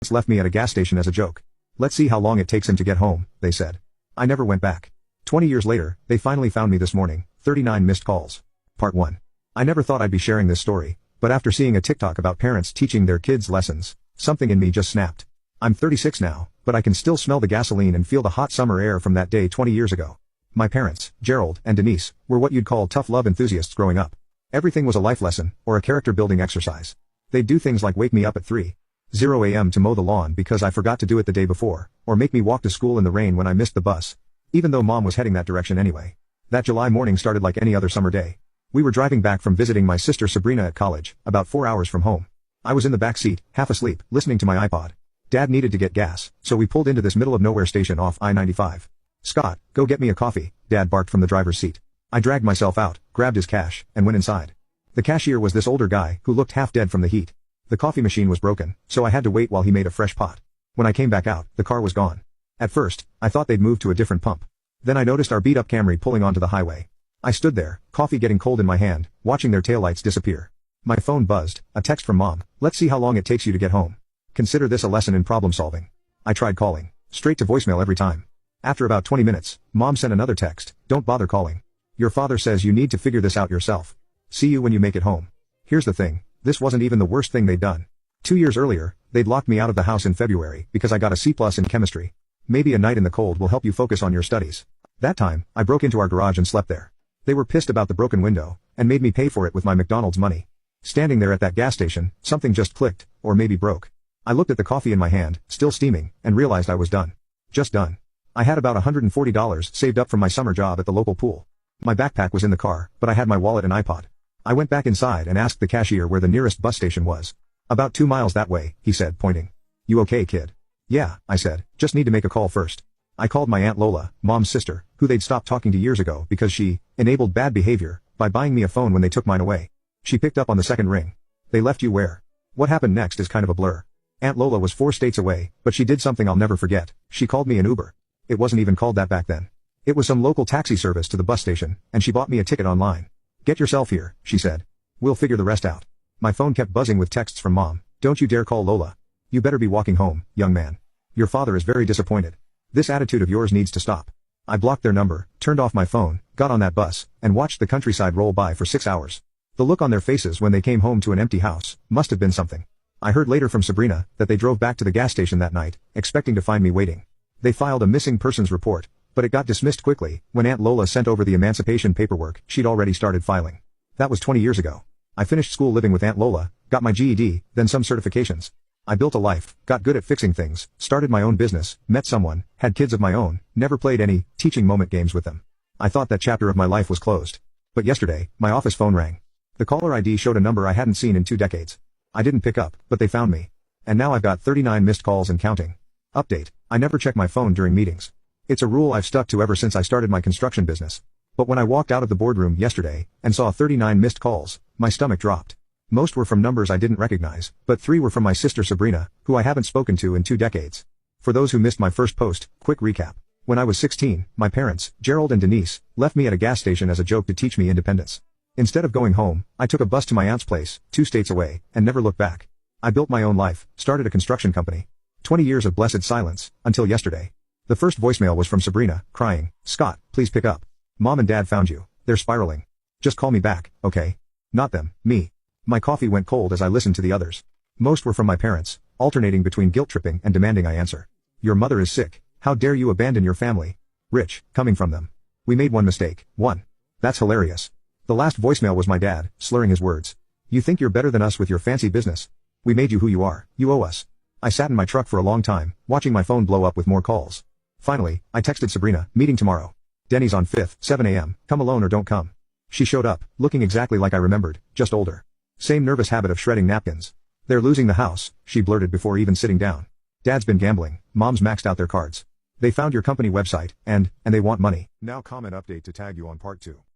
left me at a gas station as a joke. Let's see how long it takes him to get home, they said. I never went back. 20 years later, they finally found me this morning, 39 missed calls. Part 1. I never thought I'd be sharing this story, but after seeing a TikTok about parents teaching their kids lessons, something in me just snapped. I'm 36 now, but I can still smell the gasoline and feel the hot summer air from that day 20 years ago. My parents, Gerald and Denise, were what you'd call tough love enthusiasts growing up. Everything was a life lesson, or a character building exercise. They'd do things like wake me up at 3:00 a.m. to mow the lawn because I forgot to do it the day before, or make me walk to school in the rain when I missed the bus, even though mom was heading that direction anyway. That July morning started like any other summer day. We were driving back from visiting my sister Sabrina at college, about 4 hours from home. I was in the back seat, half asleep, listening to my iPod. Dad needed to get gas, so we pulled into this middle of nowhere station off I-95. "Scott, go get me a coffee," Dad barked from the driver's seat. I dragged myself out, grabbed his cash, and went inside. The cashier was this older guy who looked half dead from the heat. The coffee machine was broken, so I had to wait while he made a fresh pot. When I came back out, the car was gone. At first, I thought they'd moved to a different pump. Then I noticed our beat-up Camry pulling onto the highway. I stood there, coffee getting cold in my hand, watching their taillights disappear. My phone buzzed, a text from Mom. "Let's see how long it takes you to get home. Consider this a lesson in problem solving." I tried calling. Straight to voicemail every time. After about 20 minutes, Mom sent another text. "Don't bother calling. Your father says you need to figure this out yourself. See you when you make it home." Here's the thing. This wasn't even the worst thing they'd done. 2 years earlier, they'd locked me out of the house in February because I got a C+ in chemistry. Maybe a night in the cold will help you focus on your studies. That time, I broke into our garage and slept there. They were pissed about the broken window, and made me pay for it with my McDonald's money. Standing there at that gas station, something just clicked, or maybe broke. I looked at the coffee in my hand, still steaming, and realized I was done. Just done. I had about $140 saved up from my summer job at the local pool. My backpack was in the car, but I had my wallet and iPod. I went back inside and asked the cashier where the nearest bus station was. "About 2 miles that way," he said, pointing. "You okay, kid?" "Yeah," I said, "just need to make a call first." I called my Aunt Lola, Mom's sister, who they'd stopped talking to years ago because she enabled bad behavior by buying me a phone when they took mine away. She picked up on the second ring. "They left you where?" What happened next is kind of a blur. Aunt Lola was 4 states away, but she did something I'll never forget. She called me an Uber. It wasn't even called that back then. It was some local taxi service to the bus station, and she bought me a ticket online. "Get yourself here," she said. "We'll figure the rest out." My phone kept buzzing with texts from Mom. "Don't you dare call Lola. You better be walking home, young man. Your father is very disappointed. This attitude of yours needs to stop." I blocked their number, turned off my phone, got on that bus, and watched the countryside roll by for 6 hours. The look on their faces when they came home to an empty house must have been something. I heard later from Sabrina that they drove back to the gas station that night, expecting to find me waiting. They filed a missing persons report, but it got dismissed quickly when Aunt Lola sent over the emancipation paperwork she'd already started filing. That was 20 years ago. I finished school living with Aunt Lola, got my GED, then some certifications. I built a life, got good at fixing things, started my own business, met someone, had kids of my own, never played any teaching moment games with them. I thought that chapter of my life was closed. But yesterday, my office phone rang. The caller ID showed a number I hadn't seen in 2 decades. I didn't pick up, but they found me. And now I've got 39 missed calls and counting. Update: I never check my phone during meetings. It's a rule I've stuck to ever since I started my construction business. But when I walked out of the boardroom yesterday and saw 39 missed calls, my stomach dropped. Most were from numbers I didn't recognize, but 3 were from my sister Sabrina, who I haven't spoken to in 2 decades. For those who missed my first post, quick recap. When I was 16, my parents, Gerald and Denise, left me at a gas station as a joke to teach me independence. Instead of going home, I took a bus to my aunt's place, 2 states away, and never looked back. I built my own life, started a construction company. 20 years of blessed silence, until yesterday. The first voicemail was from Sabrina, crying, "Scott, please pick up. Mom and Dad found you. They're spiraling. Just call me back, okay?" Not them, me. My coffee went cold as I listened to the others. Most were from my parents, alternating between guilt-tripping and demanding I answer. "Your mother is sick. How dare you abandon your family?" Rich, coming from them. "We made one mistake. One. That's hilarious." The last voicemail was my dad, slurring his words. "You think you're better than us with your fancy business? We made you who you are. You owe us." I sat in my truck for a long time, watching my phone blow up with more calls. Finally, I texted Sabrina, "Meeting tomorrow. Denny's on 5th, 7 a.m., come alone or don't come." She showed up, looking exactly like I remembered, just older. Same nervous habit of shredding napkins. "They're losing the house," she blurted before even sitting down. "Dad's been gambling, Mom's maxed out their cards. They found your company website, and they want money." Now comment update to tag you on part 2.